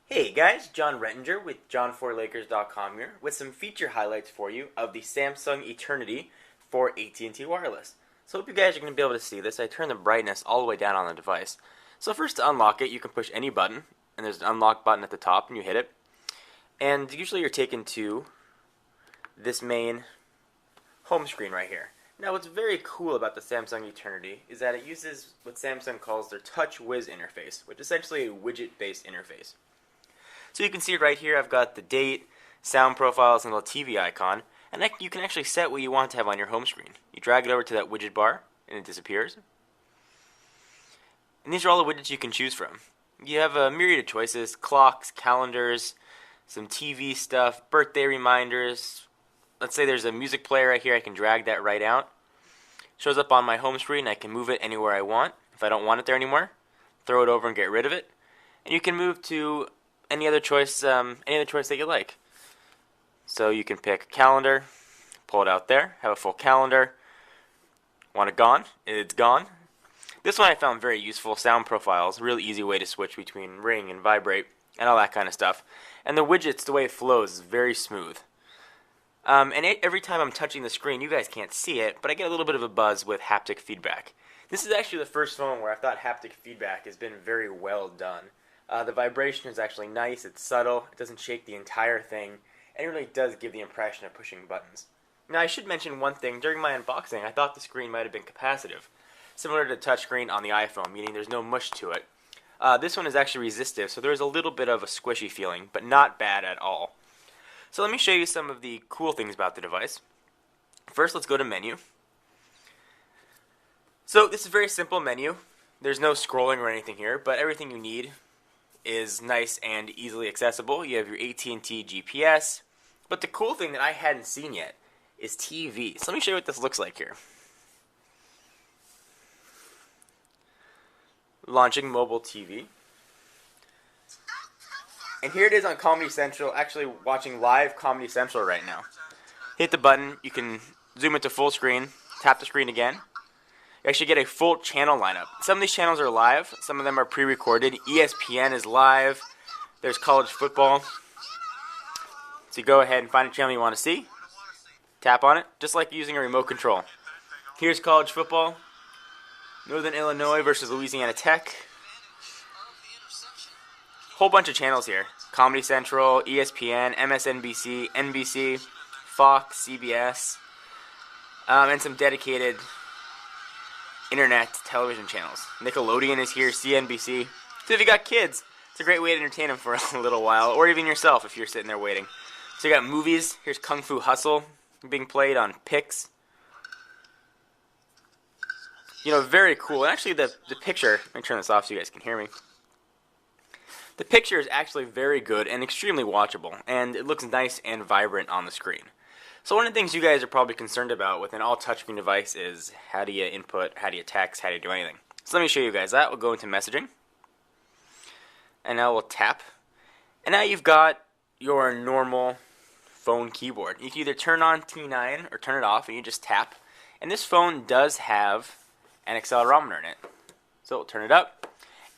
Hey guys, John Rettinger with John4Lakers.com here with some feature highlights for you of the Samsung Eternity for AT&T Wireless. So I hope you guys are going to be able to see this. I turned the brightness all the way down on the device. So first, to unlock it, you can push any button, and there's an unlock button at the top, and you hit it. And usually you're taken to this main home screen right here. Now what's very cool about the Samsung Eternity is that it uses what Samsung calls their TouchWiz interface, which is essentially a widget-based interface. So you can see right here I've got the date, sound profiles, and a little TV icon, and you can actually set what you want to have on your home screen. You drag it over to that widget bar, and it disappears. And these are all the widgets you can choose from. You have a myriad of choices: clocks, calendars, some TV stuff, birthday reminders. Let's say there's a music player right here, I can drag that right out. Shows up on my home screen, I can move it anywhere I want. If I don't want it there anymore, throw it over and get rid of it. And you can move to any other choice that you like. So you can pick calendar, pull it out there, have a full calendar. Want it gone? It's gone. This one I found very useful. Sound profiles, really easy way to switch between ring and vibrate and all that kind of stuff. And the widgets, the way it flows, is very smooth. Every time I'm touching the screen, you guys can't see it, but I get a little bit of a buzz with haptic feedback. This is actually the first phone where I thought haptic feedback has been very well done. The vibration is actually nice, it's subtle, it doesn't shake the entire thing, and it really does give the impression of pushing buttons. Now I should mention one thing. During my unboxing, I thought the screen might have been capacitive, similar to the touchscreen on the iPhone, meaning there's no mush to it. This one is actually resistive, so there's a little bit of a squishy feeling, but not bad at all. So let me show you some of the cool things about the device. First, let's go to menu. So this is a very simple menu. There's no scrolling or anything here, but everything you need is nice and easily accessible. You have your AT&T GPS, but the cool thing that I hadn't seen yet is TV. So let me show you what this looks like here. Launching mobile TV. And here it is on Comedy Central, actually watching live Comedy Central right now. Hit the button, you can zoom it to full screen, tap the screen again. You actually get a full channel lineup. Some of these channels are live, some of them are pre-recorded. ESPN is live, there's college football. So you go ahead and find a channel you want to see, tap on it, just like using a remote control. Here's college football, Northern Illinois versus Louisiana Tech. Whole bunch of channels here. Comedy Central, ESPN, MSNBC, NBC, Fox, CBS, and some dedicated internet television channels. Nickelodeon is here, CNBC. So if you got kids, it's a great way to entertain them for a little while, or even yourself if you're sitting there waiting. So you got movies. Here's Kung Fu Hustle being played on Pix. You know, very cool. And actually the picture, let me turn this off so you guys can hear me. The picture is actually very good and extremely watchable, and it looks nice and vibrant on the screen. So one of the things you guys are probably concerned about with an all touchscreen device is how do you input, how do you text, how do you do anything. So let me show you guys that. We'll go into messaging, and now we'll tap. And now you've got your normal phone keyboard. You can either turn on T9 or turn it off, and you just tap. And this phone does have an accelerometer in it. So we'll turn it up,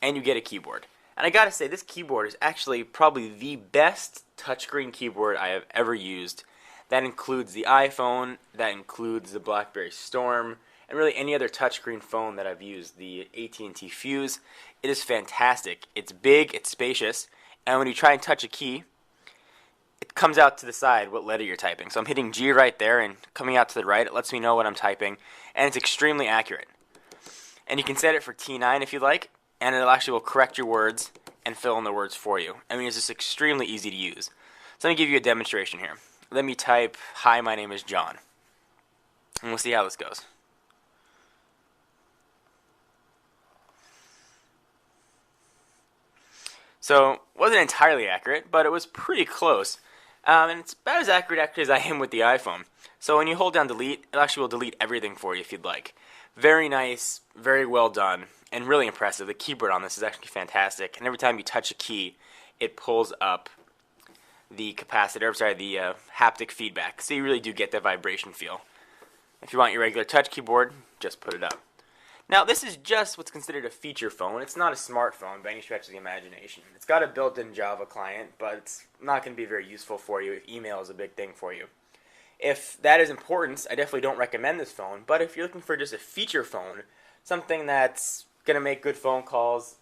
and you get a keyboard. And I gotta say, this keyboard is actually probably the best touchscreen keyboard I have ever used. That includes the iPhone, that includes the BlackBerry Storm, and really any other touchscreen phone that I've used, the AT&T Fuse. It is fantastic. It's big, it's spacious, and when you try and touch a key, it comes out to the side what letter you're typing. So I'm hitting G right there, and coming out to the right, it lets me know what I'm typing, and it's extremely accurate. And you can set it for T9 if you like, and it actually will correct your words and fill in the words for you. I mean, it's just extremely easy to use. So let me give you a demonstration here. Let me type, "Hi, my name is John." And we'll see how this goes. So, wasn't entirely accurate, but it was pretty close. And it's about as accurate actually as I am with the iPhone. So when you hold down delete, it actually will delete everything for you if you'd like. Very nice, very well done, and really impressive. The keyboard on this is actually fantastic, and every time you touch a key, it pulls up the capacitor, the haptic feedback, so you really do get that vibration feel. If you want your regular touch keyboard, just put it up. Now, this is just what's considered a feature phone. It's not a smartphone by any stretch of the imagination. It's got a built-in Java client, but it's not going to be very useful for you if email is a big thing for you. If that is important, I definitely don't recommend this phone, but if you're looking for just a feature phone, something that's going to make good phone calls,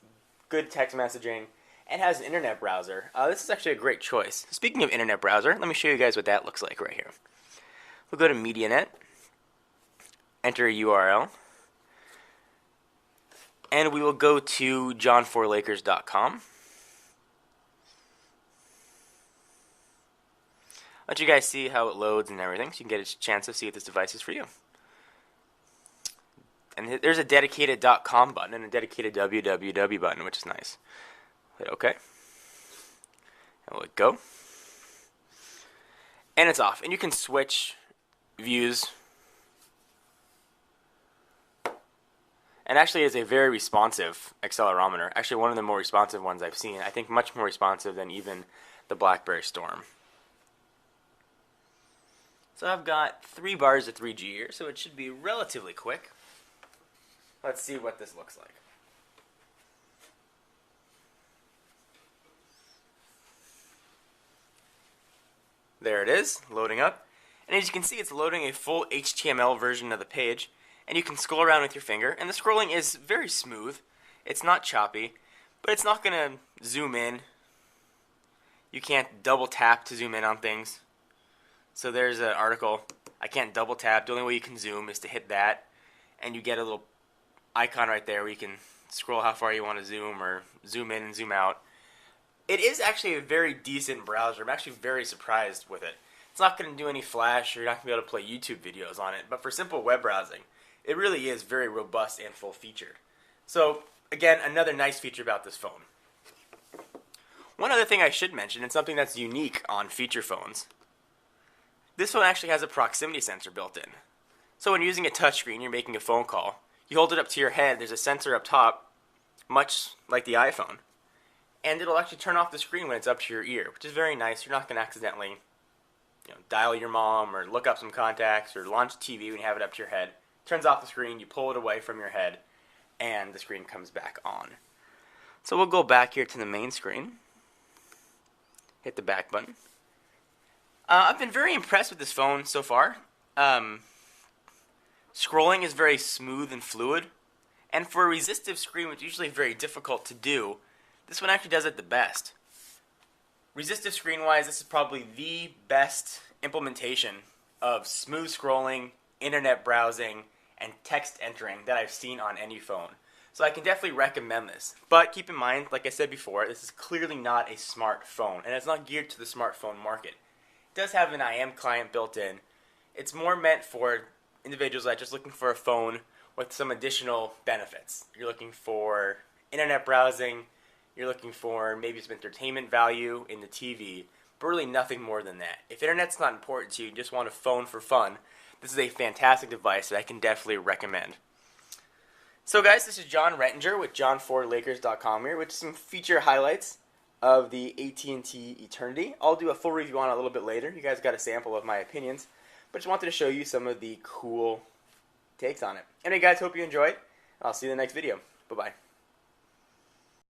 good text messaging, and has an internet browser, this is actually a great choice. Speaking of internet browser, let me show you guys what that looks like right here. We'll go to MediaNet, enter a URL, and we will go to john4lakers.com. Let you guys see how it loads and everything, so you can get a chance to see if this device is for you. And there's a dedicated .com button and a dedicated www button, which is nice. Hit OK. And we'll let go. And it's off. And you can switch views. And actually is a very responsive accelerometer. Actually one of the more responsive ones I've seen. I think much more responsive than even the BlackBerry Storm. So I've got 3 bars of 3G here, so it should be relatively quick. Let's see what this looks like. There it is, loading up. And as you can see, it's loading a full HTML version of the page. And you can scroll around with your finger, and the scrolling is very smooth. It's not choppy, but it's not going to zoom in. You can't double tap to zoom in on things. So there's an article. I can't double tap. The only way you can zoom is to hit that, and you get a little icon right there where you can scroll how far you want to zoom or zoom in and zoom out. It is actually a very decent browser. I'm actually very surprised with it. It's not going to do any flash, or you're not going to be able to play YouTube videos on it, but for simple web browsing, it really is very robust and full-featured. So, again, another nice feature about this phone. One other thing I should mention, and something that's unique on feature phones, this phone actually has a proximity sensor built in. So when you're using a touchscreen, you're making a phone call, you hold it up to your head, there's a sensor up top, much like the iPhone, and it'll actually turn off the screen when it's up to your ear, which is very nice. You're not going to accidentally dial your mom or look up some contacts or launch TV when you have it up to your head. Turns off the screen, you pull it away from your head, and the screen comes back on. So we'll go back here to the main screen, hit the back button. I've been very impressed with this phone so far. Scrolling is very smooth and fluid, and for a resistive screen, which is usually very difficult to do, this one actually does it the best. Resistive screen-wise, this is probably the best implementation of smooth scrolling, internet browsing, and text entering that I've seen on any phone. So I can definitely recommend this. But keep in mind, like I said before, this is clearly not a smartphone, and it's not geared to the smartphone market. It does have an IM client built in. It's more meant for individuals that are just looking for a phone with some additional benefits. You're looking for internet browsing, you're looking for maybe some entertainment value in the TV, but really nothing more than that. If internet's not important to you, you just want a phone for fun, this is a fantastic device that I can definitely recommend. So guys, this is John Rettinger with john4lakers.com here with some feature highlights of the AT&T Eternity. I'll do a full review on it a little bit later. You guys got a sample of my opinions, but just wanted to show you some of the cool takes on it. Anyway guys, hope you enjoyed. I'll see you in the next video. Bye-bye.